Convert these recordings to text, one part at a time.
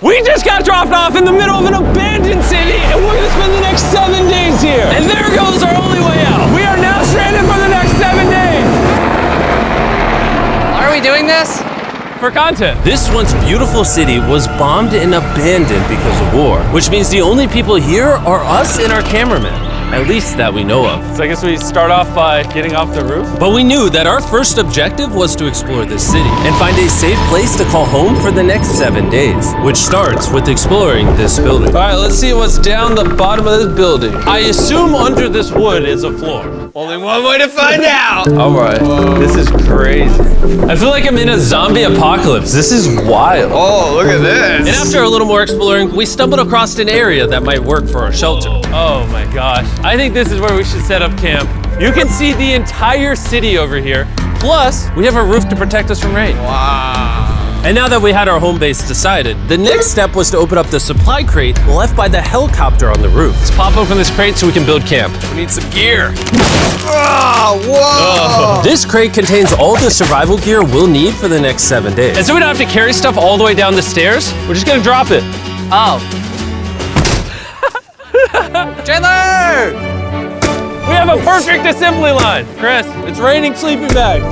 We just got dropped off in the middle of an abandoned city, and we're gonna spend the next 7 days here. And there goes our only way out. We are now stranded for the next 7 days. Why are we doing this? For content. This once beautiful city was bombed and abandoned because of war, which means the only people here are us and our cameraman. At least that we know of. So I guess we start off by getting off the roof. But we knew that our first objective was to explore this city and find a safe place to call home for the next 7 days, which starts with exploring this building. All right, let's see what's down the bottom of this building. I assume under this wood is a floor. Only one way to find out. All right, this is crazy. I feel like I'm in a zombie apocalypse. This is wild. Oh, look at this. And after a little more exploring, we stumbled across an area that might work for our shelter. Oh my gosh. I think this is where we should set up camp. You can see the entire city over here. Plus, we have a roof to protect us from rain. Wow. And now that we had our home base decided, the next step was to open up the supply crate left by the helicopter on the roof. Let's pop open this crate so we can build camp. We need some gear. Oh, whoa. This crate contains all the survival gear we'll need for the next 7 days. And so we don't have to carry stuff all the way down the stairs. We're just gonna drop it. Oh. Chandler! We have a perfect assembly line. Chris, it's raining sleeping bags.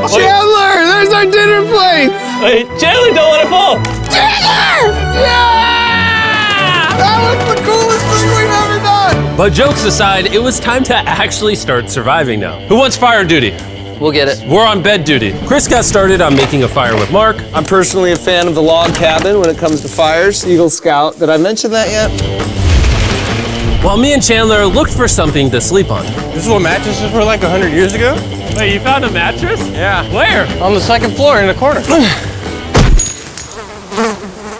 Chandler, there's our dinner plate. Wait, Chandler, don't let it fall. Chandler! Yeah! That was the coolest thing we've ever done. But jokes aside, it was time to actually start surviving now. Who wants fire duty? We'll get it. We're on bed duty. Chris got started on making a fire with Mark. I'm personally a fan of the log cabin when it comes to fires. Eagle Scout. Did I mention that yet? While me and Chandler looked for something to sleep on. This is what mattresses were like 100 years ago? Wait, you found a mattress? Yeah. Where? On the second floor in the corner.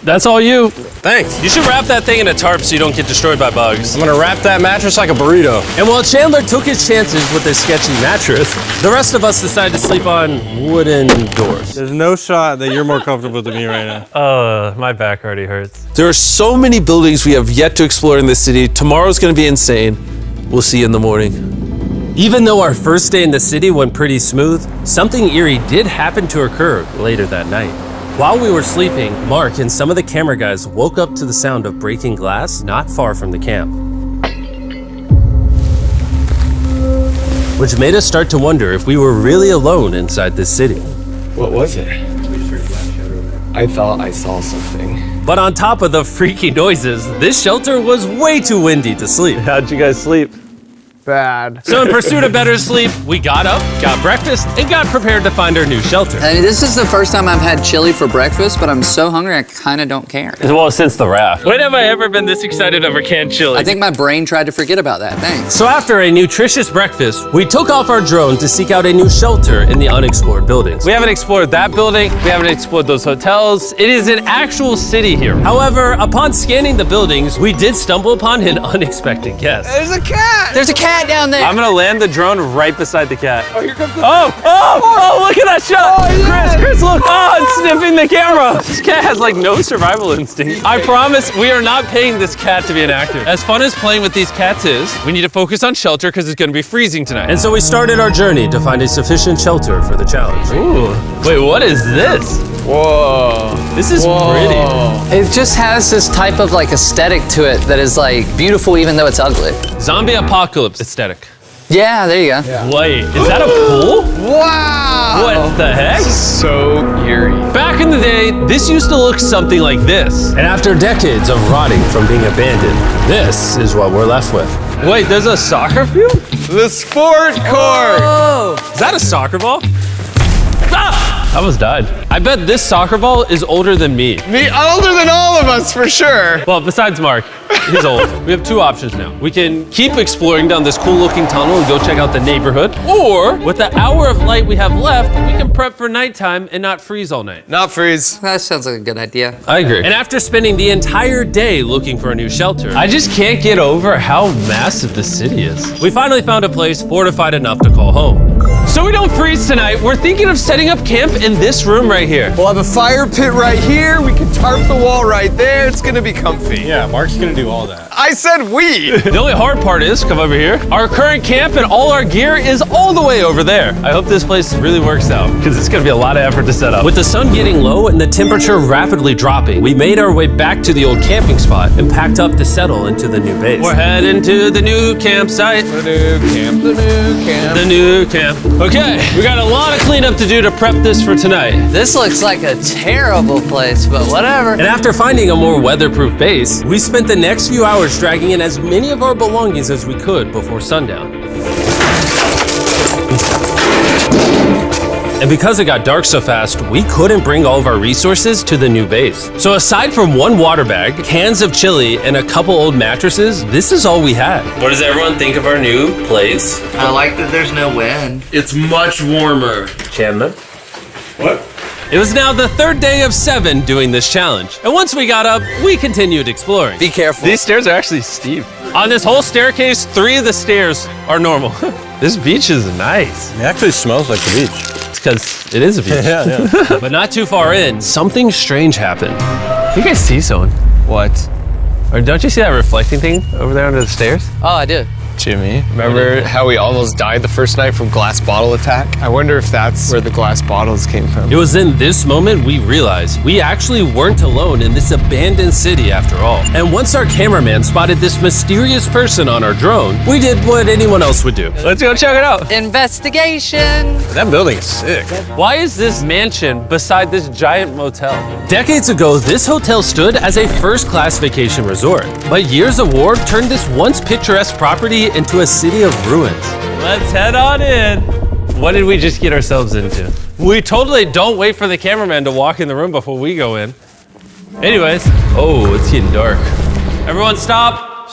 That's all you. Thanks. You should wrap that thing in a tarp so you don't get destroyed by bugs. I'm gonna wrap that mattress like a burrito. And while Chandler took his chances with his sketchy mattress, the rest of us decided to sleep on wooden doors. There's no shot that you're more comfortable than me right now. My back already hurts. There are so many buildings we have yet to explore in this city. Tomorrow's gonna be insane. We'll see you in the morning. Even though our first day in the city went pretty smooth, something eerie did happen to occur later that night. While we were sleeping, Mark and some of the camera guys woke up to the sound of breaking glass not far from the camp, which made us start to wonder if we were really alone inside this city. What was it? I thought I saw something. But on top of the freaky noises, this shelter was way too windy to sleep. How'd you guys sleep? Bad. So in pursuit of better sleep, we got up, got breakfast, and got prepared to find our new shelter. I mean, this is the first time I've had chili for breakfast, but I'm so hungry I kind of don't care. Well, since the raft. When have I ever been this excited over canned chili? I think my brain tried to forget about that. Thanks. So after a nutritious breakfast, we took off our drone to seek out a new shelter in the unexplored buildings. We haven't explored that building. We haven't explored those hotels. It is an actual city here. However, upon scanning the buildings, we did stumble upon an unexpected guest. There's a cat. There's a cat down there. I'm gonna land the drone right beside the cat. Oh, here comes the Oh, look at that shot. Oh, yeah. Chris, look. Oh, it's sniffing the camera. This cat has like no survival instinct. I promise we are not paying this cat to be an actor. As fun as playing with these cats is, we need to focus on shelter because it's gonna be freezing tonight. And so we started our journey to find a sufficient shelter for the challenge. Ooh, wait, what is this? Whoa. This is pretty. It just has this type of like aesthetic to it that is like beautiful even though it's ugly. Zombie apocalypse aesthetic. Yeah, there you go. Yeah. Wait, is that a pool? Wow. What the heck? So eerie. Back in the day, this used to look something like this. And after decades of rotting from being abandoned, this is what we're left with. Wait, there's a soccer field? The sport court. Oh. Is that a soccer ball? Ah! I almost died. I bet this soccer ball is older than me. Me older than all of us for sure. Well, besides Mark, he's old. We have two options now. We can keep exploring down this cool looking tunnel and go check out the neighborhood. Or, with the hour of light we have left, we can prep for nighttime and not freeze all night. Not freeze. That sounds like a good idea. I agree. And after spending the entire day looking for a new shelter, I just can't get over how massive the city is. we finally found a place fortified enough to call home. So we don't freeze tonight, we're thinking of setting up camp in this room right here. We'll have a fire pit right here. We can tarp the wall right there. It's gonna be comfy. Yeah, Mark's gonna do all that. I said we. The only hard part is, come over here, our current camp and all our gear is all the way over there. I hope this place really works out, because it's gonna be a lot of effort to set up. With the sun getting low and the temperature rapidly dropping, we made our way back to the old camping spot and packed up to settle into the new base. We're heading to the new campsite. The new camp, the new camp. The new camp. Okay, we got a lot of cleanup to do to prep this for tonight. This looks like a terrible place, but whatever. And after finding a more weatherproof base, we spent the next few hours dragging in as many of our belongings as we could before sundown. And because it got dark so fast, we couldn't bring all of our resources to the new base. So aside from one water bag, cans of chili, and a couple old mattresses, this is all we had. What does everyone think of our new place? I like that there's no wind. It's much warmer. Chandler? What? It was now the third day of 7 doing this challenge. And once we got up, we continued exploring. Be careful. These stairs are actually steep. On this whole staircase, 3 of the stairs are normal. This beach is nice. It actually smells like the beach. It's because it is a beach. Yeah. But not too far in, something strange happened. You guys see someone? What? Or don't you see that reflecting thing over there under the stairs? Oh, I do. Jimmy, remember how we almost died the first night from glass bottle attack? I wonder if that's where the glass bottles came from. It was in this moment we realized we actually weren't alone in this abandoned city after all. And once our cameraman spotted this mysterious person on our drone, we did what anyone else would do. Let's go check it out. Investigation. That building is sick. Why is this mansion beside this giant motel? Decades ago, this hotel stood as a first-class vacation resort. But years of war turned this once picturesque property into a city of ruins. Let's head on in. What did we just get ourselves into? We totally don't wait for the cameraman to walk in the room before we go in. Anyways, oh, it's getting dark. Everyone stop.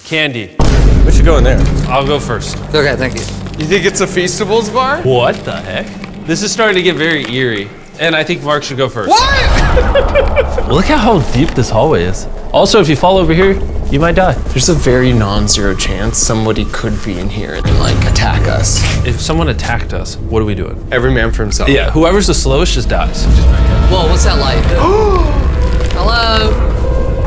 Candy. We should go in there. I'll go first. Okay, thank you. You think it's a Feastables bar? What the heck? This is starting to get very eerie. And I think Mark should go first. What? Look at how deep this hallway is. Also, if you fall over here, you might die. There's a very non-zero chance somebody could be in here and like attack us. If someone attacked us, what are we doing? Every man for himself. Yeah, whoever's the slowest just dies. Whoa, what's that light? Hello.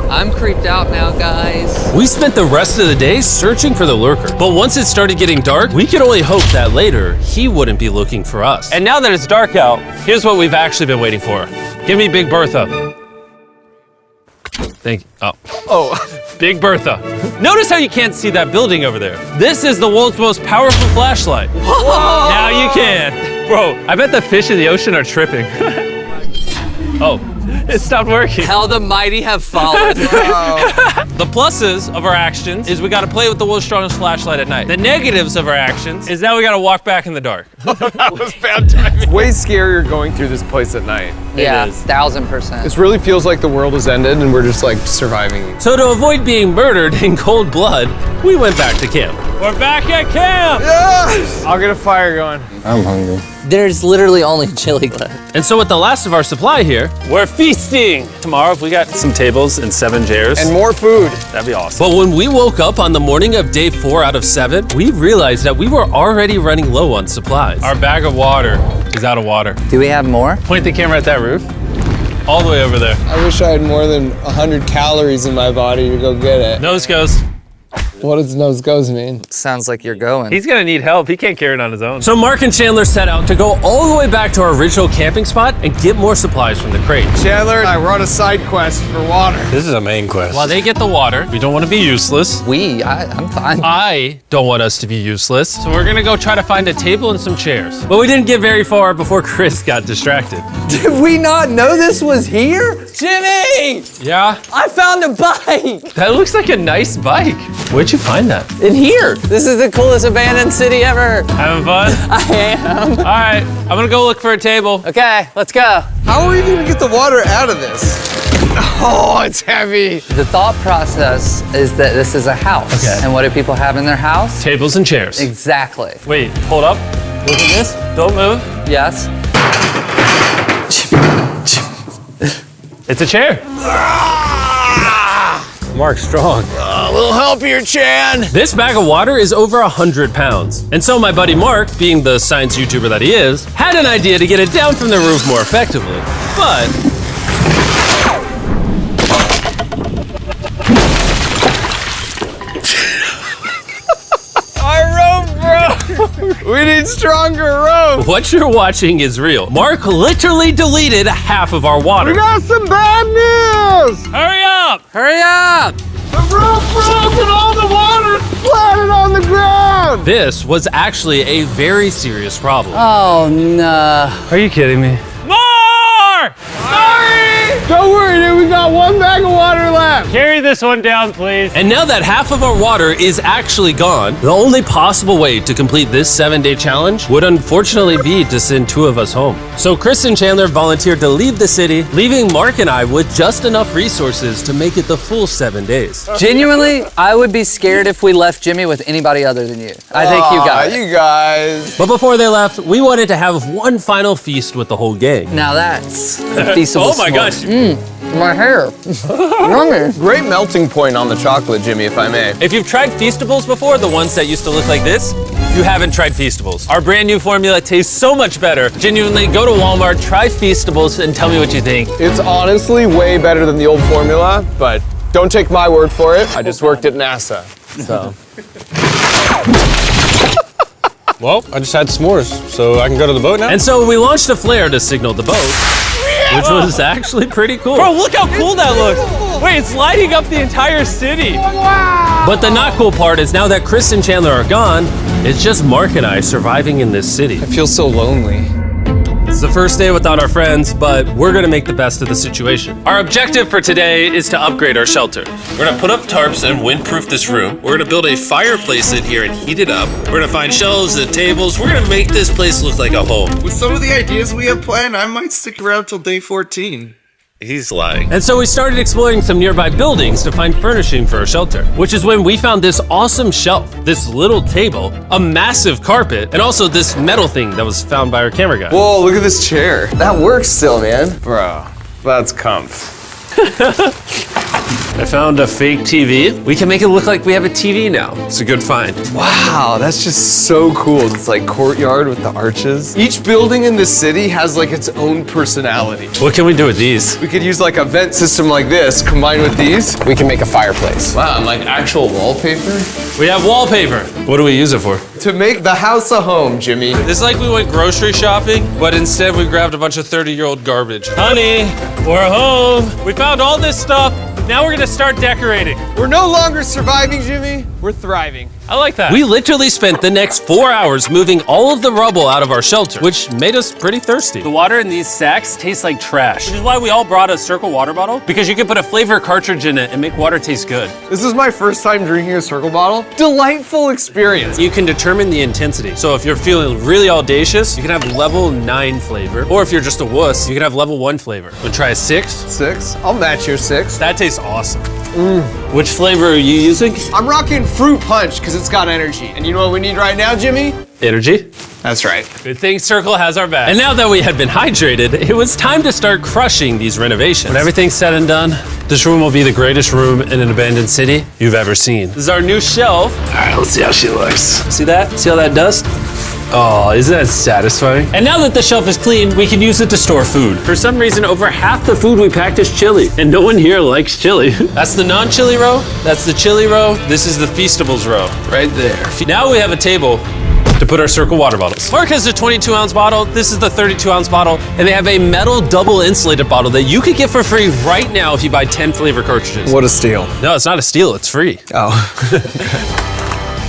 I'm creeped out now, guys. We spent the rest of the day searching for the lurker. But once it started getting dark, we could only hope that later he wouldn't be looking for us. And now that it's dark out, here's what we've actually been waiting for. Give me Big Bertha. Thank you. Oh, Big Bertha. Notice how you can't see that building over there. This is the world's most powerful flashlight. Whoa. Now you can. Bro, I bet the fish in the ocean are tripping. Oh, it stopped working. How the mighty have fallen. The pluses of our actions is we gotta play with the world's strongest flashlight at night. The negatives of our actions is now we gotta walk back in the dark. That was bad timing. It's way scarier going through this place at night. Yeah, 1000%. This really feels like the world has ended and we're just like surviving. So to avoid being murdered in cold blood, we went back to camp. We're back at camp! Yes! I'll get a fire going. I'm hungry. There's literally only chili left. And so with the last of our supply here, We're feasting! Tomorrow, if we got some tables and 7 chairs, And more food. that'd be awesome. but when we woke up on the morning of day 4 out of 7, we realized that we were already running low on supplies. Our bag of water is out of water. Do we have more? Point the camera at that roof. All the way over there. I wish I had more than 100 calories in my body to go get it. Nose goes. What does nose goes mean? Sounds like you're going. He's gonna need help. He can't carry it on his own. So Mark and Chandler set out to go all the way back to our original camping spot and get more supplies from the crate. Chandler and I were on a side quest for water. This is a main quest. While they get the water, we don't want to be useless. I'm fine. I don't want us to be useless. So we're gonna go try to find a table and some chairs. But we didn't get very far before Chris got distracted. Did we not know this was here? Jimmy! Yeah? I found a bike! That looks like a nice bike. Where'd you find that? In here. This is the coolest abandoned city ever. Having fun? I am. All right, I'm gonna go look for a table. Okay, let's go. How are we gonna get the water out of this? Oh, it's heavy. The thought process is that this is a house. Okay. And what do people have in their house? Tables and chairs. Exactly. Wait, hold up. Look at this. Don't move. Yes. It's a chair. Mark's strong. A little help here, Chan. This bag of water is over 100 pounds. And so my buddy Mark, being the science YouTuber that he is, had an idea to get it down from the roof more effectively. But We need stronger rope. what you're watching is real. Mark literally deleted half of our water. Got some bad news. Hurry up! Hurry up! The rope broke and all the water splattered on the ground. This was actually a very serious problem. Oh, no. Are you kidding me? More! Sorry. Don't worry, dude. We got one bag of water left. Carry this one down, please. And now that half of our water is actually gone, the only possible way to complete this 7-day challenge would unfortunately be to send 2 of us home. So Chris and Chandler volunteered to leave the city, leaving Mark and I with just enough resources to make it the full 7 days. Genuinely, I would be scared if we left Jimmy with anybody other than you. I think you got it. You guys. But before they left, we wanted to have one final feast with the whole gang. Now that's a feasible Oh my gosh. My hair. Yummy. Great melting point on the chocolate, Jimmy, if I may. If you've tried Feastables before, the ones that used to look like this, you haven't tried Feastables. Our brand new formula tastes so much better. Genuinely, go to Walmart, try Feastables, and tell me what you think. It's honestly way better than the old formula, but don't take my word for it. I just worked at NASA, so. Well, I just had s'mores, so I can go to the boat now? And so we launched a flare to signal the boat, which was actually pretty cool. Bro, look how cool that looks. Wait, it's lighting up the entire city. But the not cool part is now that Chris and Chandler are gone, it's just Mark and I surviving in this city. I feel so lonely. It's the first day without our friends, but we're gonna make the best of the situation. Our objective for today is to upgrade our shelter. We're gonna put up tarps and windproof this room. We're gonna build a fireplace in here and heat it up. We're gonna find shelves and tables. We're gonna make this place look like a home. With some of the ideas we have planned, I might stick around till day 14. He's lying. And so we started exploring some nearby buildings to find furnishing for our shelter, which is when we found this awesome shelf, this little table, a massive carpet, and also this metal thing that was found by our camera guy. Whoa, look at this chair. That works still, man. Bro, that's comf. I found a fake TV. We can make it look like we have a TV now. It's a good find. Wow, that's just so cool. It's like courtyard with the arches. Each building in this city has like its own personality. What can we do with these? We could use like a vent system like this, combined with these. We can make a fireplace. Wow, and like actual wallpaper? We have wallpaper. What do we use it for? To make the house a home, Jimmy. It's like we went grocery shopping, but instead we grabbed a bunch of 30-year-old garbage. Honey, we're home. We found all this stuff. Now we're gonna start decorating. We're no longer surviving, Jimmy. We're thriving. I like that. We literally spent the next 4 hours moving all of the rubble out of our shelter, which made us pretty thirsty. The water in these sacks tastes like trash, which is why we all brought a Circle water bottle, because you can put a flavor cartridge in it and make water taste good. This is my first time drinking a Circle bottle. Delightful experience. You can determine the intensity. So if you're feeling really audacious, you can have level 9 flavor. Or if you're just a wuss, you can have level 1 flavor. Wanna try a 6? 6? I'll match your 6. That tastes awesome. Which flavor are you using? I'm rocking Fruit Punch because it's got energy. And you know what we need right now, Jimmy? Energy. That's right. Good thing Circle has our back. And now that we had been hydrated, it was time to start crushing these renovations. When everything's said and done, this room will be the greatest room in an abandoned city you've ever seen. This is our new shelf. All right, let's see how she looks. See that? See all that dust? Oh, isn't that satisfying? And now that the shelf is clean, we can use it to store food. For some reason, over half the food we packed is chili, and no one here likes chili. That's the non-chili row, that's the chili row, this is the Feastables row, right there. Now we have a table to put our Circle water bottles. Mark has a 22-ounce bottle, this is the 32-ounce bottle, and they have a metal double insulated bottle that you could get for free right now if you buy 10 flavor cartridges. What a steal. No, it's not a steal, it's free. Oh.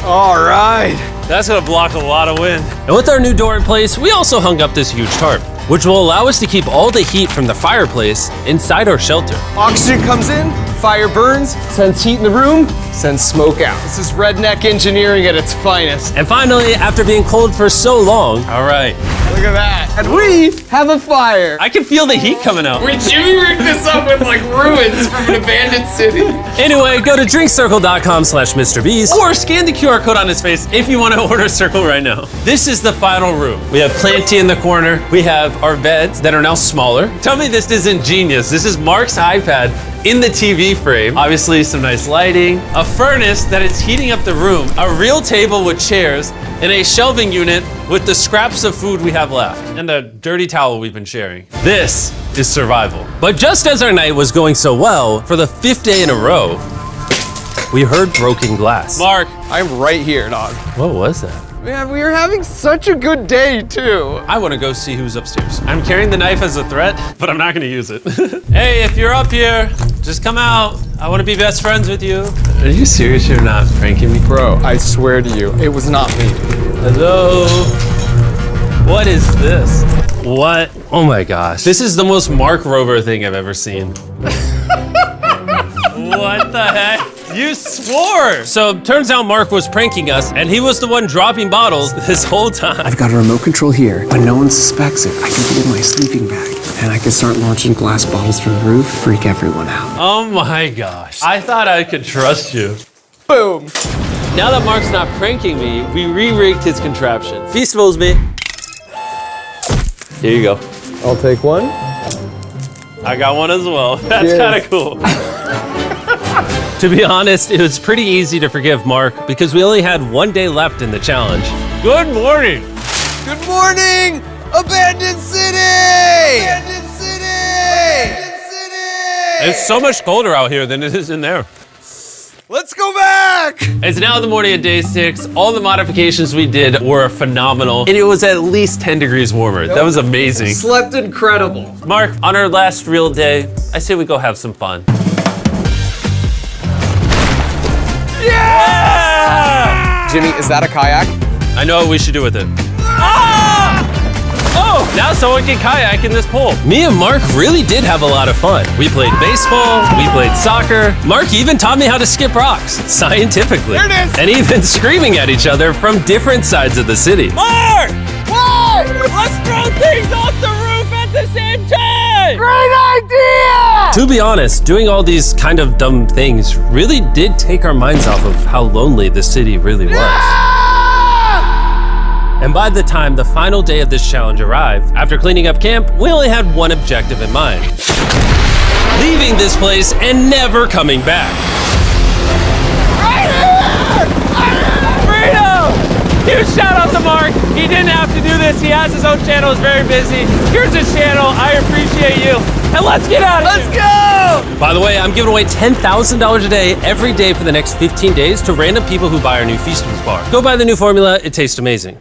All right. That's gonna block a lot of wind. And with our new door in place, we also hung up this huge tarp, which will allow us to keep all the heat from the fireplace inside our shelter. Oxygen comes in, fire burns, sends heat in the room, sends smoke out. This is redneck engineering at its finest. And finally, after being cold for so long, all right. Look at that. And we have a fire. I can feel the heat coming out. Jimmy rigged this up with like ruins from an abandoned city. Anyway, go to drinkcircle.com/MrBeast. Or scan the QR code on his face if you want to order Circle right now. This is the final room. We have Planty in the corner. We have our beds that are now smaller. Tell me this isn't genius. This is Mark's iPad in the TV. TV frame, obviously some nice lighting, a furnace that is heating up the room, a real table with chairs, and a shelving unit with the scraps of food we have left, and a dirty towel we've been sharing. This is survival. But just as our night was going so well, for the 5th day in a row, we heard broken glass. Mark, I'm right here, dog. What was that? Man, we were having such a good day, too. I want to go see who's upstairs. I'm carrying the knife as a threat, but I'm not going to use it. Hey, if you're up here, just come out. I want to be best friends with you. Are you serious? You're not pranking me? Bro, I swear to you, it was not me. Hello? What is this? What? Oh my gosh. This is the most Mark Rover thing I've ever seen. What the heck? You swore! So turns out Mark was pranking us, and he was the one dropping bottles this whole time. I've got a remote control here, but no one suspects it. I can put it in my sleeping bag, and I can start launching glass bottles from the roof, freak everyone out. Oh my gosh. I thought I could trust you. Boom. Now that Mark's not pranking me, we re-rigged his contraption. Feastables me. Here you go. I'll take one. I got one as well. That's Cheers. kind of cool. To be honest, it was pretty easy to forgive Mark because we only had 1 day left in the challenge. Good morning. Good morning, Abandoned City! Abandoned City! Abandoned City! It's so much colder out here than it is in there. Let's go back! It's now the morning of day 6. All the modifications we did were phenomenal, and it was at least 10 degrees warmer. That was amazing. Slept incredible. Mark, on our last real day, I say we go have some fun. Yeah! Jimmy, is that a kayak? I know what we should do with it. Ah! Oh, now someone can kayak in this pool. Me and Mark really did have a lot of fun. We played baseball, we played soccer. Mark even taught me how to skip rocks, scientifically. There it is. And even screaming at each other from different sides of the city. Mark! Why? Let's throw things off the roof at the same time! Great idea! To be honest, doing all these kind of dumb things really did take our minds off of how lonely the city really was. And by the time the final day of this challenge arrived, after cleaning up camp, we only had one objective in mind. Leaving this place and never coming back. Freedom! Huge shout out to Mark. He didn't have to do this. He has his own channel, he's very busy. Here's his channel, I appreciate you. And let's get out of here. Let's go! By the way, I'm giving away $10,000 a day every day for the next 15 days to random people who buy our new Feastables bar. Go buy the new formula, it tastes amazing.